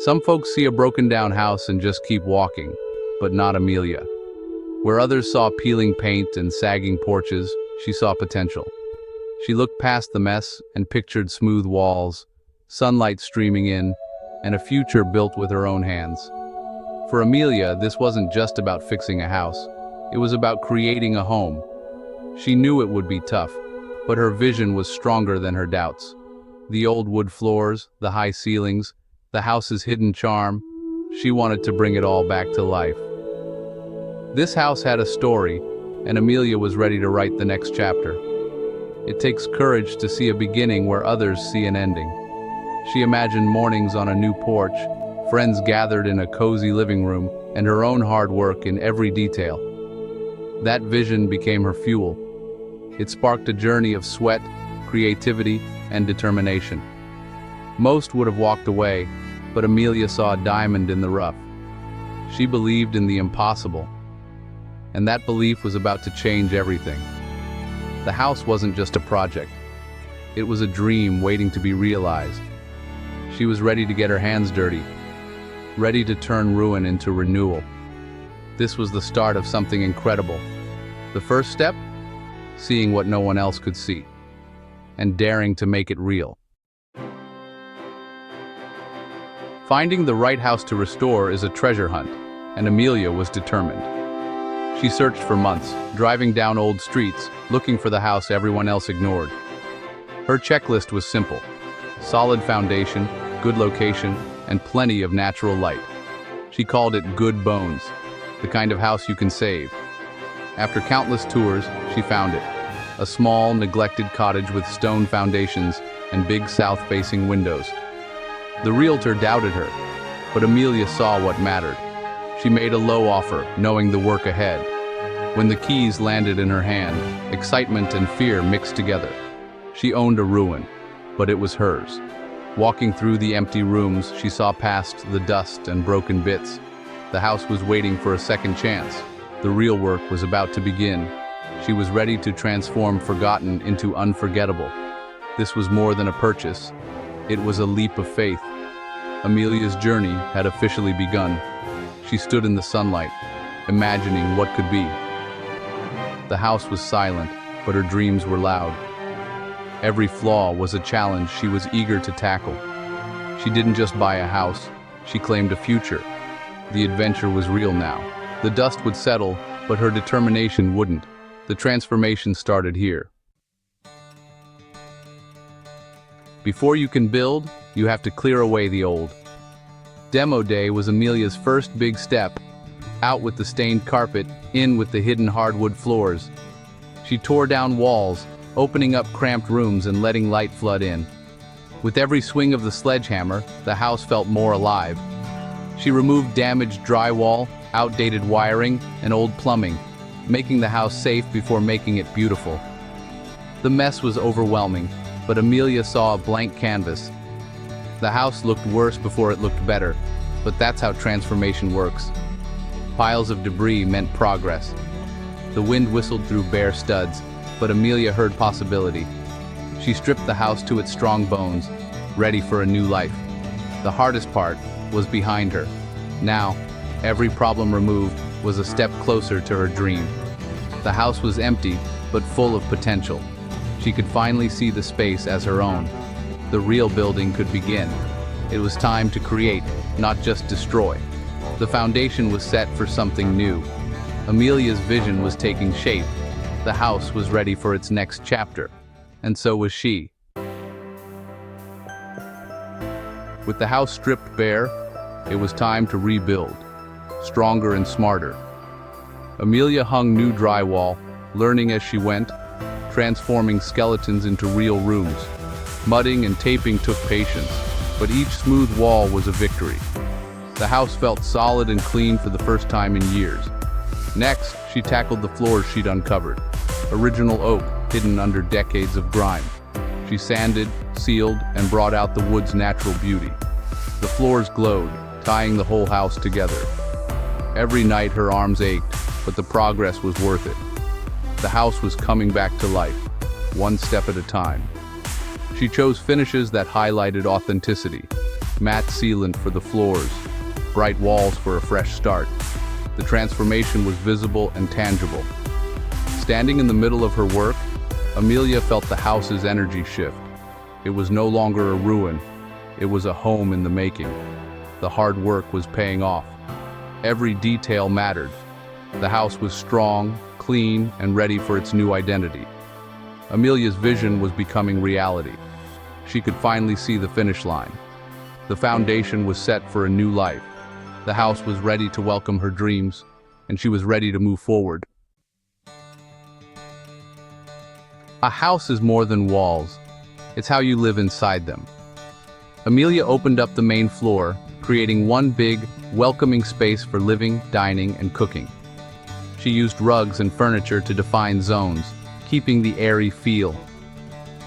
Some folks see a broken down house and just keep walking, but not Amelia. Where others saw peeling paint and sagging porches, she saw potential. She looked past the mess and pictured smooth walls, sunlight streaming in, and a future built with her own hands. For Amelia, this wasn't just about fixing a house. It was about creating a home. She knew it would be tough, but her vision was stronger than her doubts. The old wood floors, the high ceilings, the house's hidden charm, she wanted to bring it all back to life. This house had a story, and Amelia was ready to write the next chapter. It takes courage to see a beginning where others see an ending. She imagined mornings on a new porch, friends gathered in a cozy living room, and her own hard work in every detail. That vision became her fuel. It sparked a journey of sweat, creativity, and determination. Most would have walked away, but Amelia saw a diamond in the rough. She believed in the impossible, and that belief was about to change everything. The house wasn't just a project. It was a dream waiting to be realized. She was ready to get her hands dirty, ready to turn ruin into renewal. This was the start of something incredible. The first step? Seeing what no one else could see, and daring to make it real. Finding the right house to restore is a treasure hunt, and Amelia was determined. She searched for months, driving down old streets, looking for the house everyone else ignored. Her checklist was simple: solid foundation, good location, and plenty of natural light. She called it good bones, the kind of house you can save. After countless tours, she found it. A small, neglected cottage with stone foundations and big south-facing windows. The realtor doubted her, but Amelia saw what mattered. She made a low offer, knowing the work ahead. When the keys landed in her hand, excitement and fear mixed together. She owned a ruin, but it was hers. Walking through the empty rooms, she saw past the dust and broken bits. The house was waiting for a second chance. The real work was about to begin. She was ready to transform forgotten into unforgettable. This was more than a purchase. It was a leap of faith. Amelia's journey had officially begun. She stood in the sunlight, imagining what could be. The house was silent, but her dreams were loud. Every flaw was a challenge she was eager to tackle. She didn't just buy a house, she claimed a future. The adventure was real now. The dust would settle, but her determination wouldn't. The transformation started here. Before you can build, you have to clear away the old. Demo day was Amelia's first big step. Out with the stained carpet, in with the hidden hardwood floors. She tore down walls, opening up cramped rooms and letting light flood in. With every swing of the sledgehammer, the house felt more alive. She removed damaged drywall, outdated wiring, and old plumbing, making the house safe before making it beautiful. The mess was overwhelming, but Amelia saw a blank canvas. The house looked worse before it looked better, but that's how transformation works. Piles of debris meant progress. The wind whistled through bare studs, but Amelia heard possibility. She stripped the house to its strong bones, ready for a new life. The hardest part was behind her. Now, every problem removed was a step closer to her dream. The house was empty, but full of potential. She could finally see the space as her own. The real building could begin. It was time to create, not just destroy. The foundation was set for something new. Amelia's vision was taking shape. The house was ready for its next chapter, and so was she. With the house stripped bare, it was time to rebuild, stronger and smarter. Amelia hung new drywall, learning as she went, transforming skeletons into real rooms. Mudding and taping took patience, but each smooth wall was a victory. The house felt solid and clean for the first time in years. Next, she tackled the floors she'd uncovered. Original oak, hidden under decades of grime. She sanded, sealed, and brought out the wood's natural beauty. The floors glowed, tying the whole house together. Every night her arms ached, but the progress was worth it. The house was coming back to life, one step at a time. She chose finishes that highlighted authenticity. matte sealant for the floors, bright walls for a fresh start. The transformation was visible and tangible. Standing in the middle of her work, Amelia felt the house's energy shift. It was no longer a ruin, it was a home in the making. The hard work was paying off. Every detail mattered. The house was strong, clean, and ready for its new identity. Amelia's vision was becoming reality. She could finally see the finish line. The foundation was set for a new life. The house was ready to welcome her dreams, and she was ready to move forward. A house is more than walls. It's how you live inside them. Amelia opened up the main floor, creating one big, welcoming space for living, dining, and cooking. She used rugs and furniture to define zones, keeping the airy feel.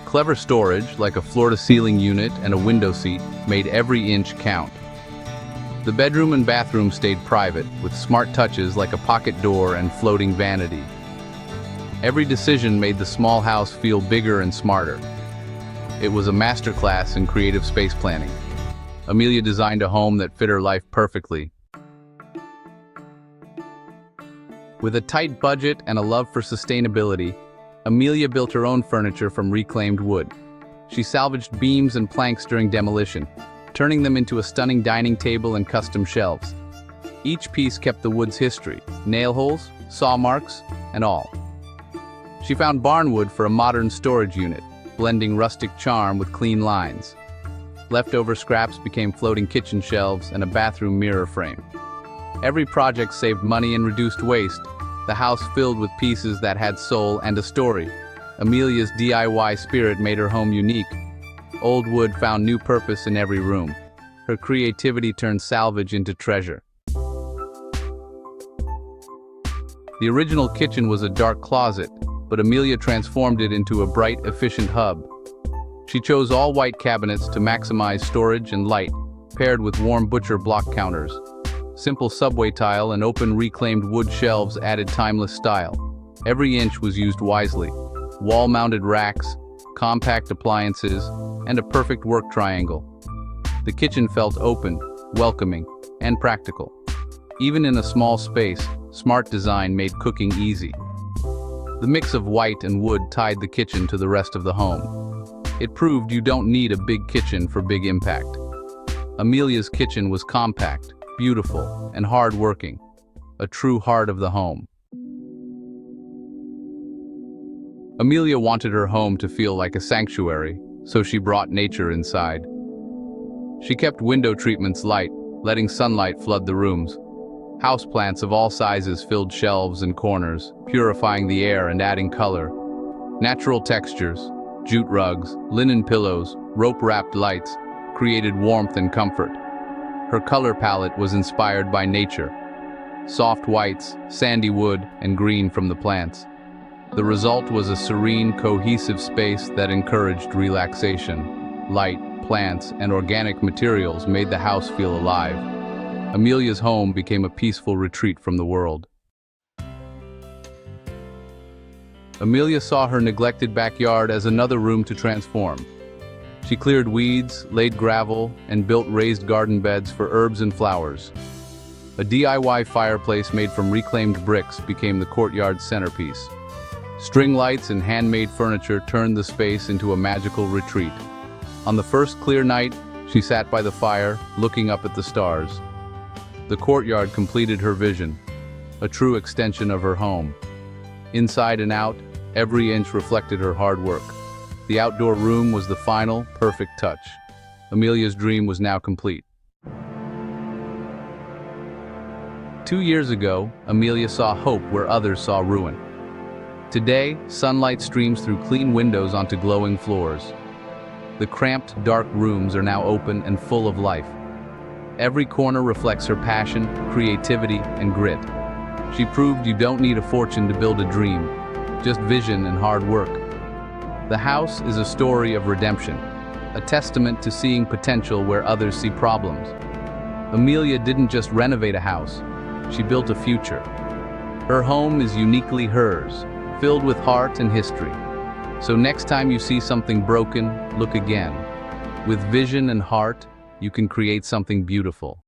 Clever storage, like a floor-to-ceiling unit and a window seat, made every inch count. The bedroom and bathroom stayed private, with smart touches like a pocket door and floating vanity. Every decision made the small house feel bigger and smarter. It was a masterclass in creative space planning. Amelia designed a home that fit her life perfectly. With a tight budget and a love for sustainability, Amelia built her own furniture from reclaimed wood. She salvaged beams and planks during demolition, turning them into a stunning dining table and custom shelves. Each piece kept the wood's history, nail holes, saw marks, and all. She found barnwood for a modern storage unit, blending rustic charm with clean lines. Leftover scraps became floating kitchen shelves and a bathroom mirror frame. Every project saved money and reduced waste, the house filled with pieces that had soul and a story. Amelia's DIY spirit made her home unique. Old wood found new purpose in every room. Her creativity turned salvage into treasure. The original kitchen was a dark closet, but Amelia transformed it into a bright, efficient hub. She chose all white cabinets to maximize storage and light, paired with warm butcher block counters. Simple subway tile and open reclaimed wood shelves added timeless style. Every inch was used wisely. Wall-mounted racks, compact appliances, and a perfect work triangle. The kitchen felt open, welcoming, and practical. Even in a small space, smart design made cooking easy. The mix of white and wood tied the kitchen to the rest of the home. It proved you don't need a big kitchen for big impact. Amelia's kitchen was compact, beautiful, and hard-working, a true heart of the home. Amelia wanted her home to feel like a sanctuary, so she brought nature inside. She kept window treatments light, letting sunlight flood the rooms. Houseplants of all sizes filled shelves and corners, purifying the air and adding color. Natural textures, jute rugs, linen pillows, rope-wrapped lights, created warmth and comfort. Her color palette was inspired by nature. Soft whites, sandy wood, and green from the plants. The result was a serene, cohesive space that encouraged relaxation. Light, plants, and organic materials made the house feel alive. Amelia's home became a peaceful retreat from the world. Amelia saw her neglected backyard as another room to transform. She cleared weeds, laid gravel, and built raised garden beds for herbs and flowers. A DIY fireplace made from reclaimed bricks became the courtyard's centerpiece. String lights and handmade furniture turned the space into a magical retreat. On the first clear night, she sat by the fire, looking up at the stars. The courtyard completed her vision, a true extension of her home. Inside and out, every inch reflected her hard work. The outdoor room was the final, perfect touch. Amelia's dream was now complete. 2 years ago, Amelia saw hope where others saw ruin. Today, sunlight streams through clean windows onto glowing floors. The cramped, dark rooms are now open and full of life. Every corner reflects her passion, creativity, and grit. She proved you don't need a fortune to build a dream, just vision and hard work. The house is a story of redemption, a testament to seeing potential where others see problems. Amelia didn't just renovate a house, she built a future. Her home is uniquely hers, filled with heart and history. So next time you see something broken, look again. With vision and heart, you can create something beautiful.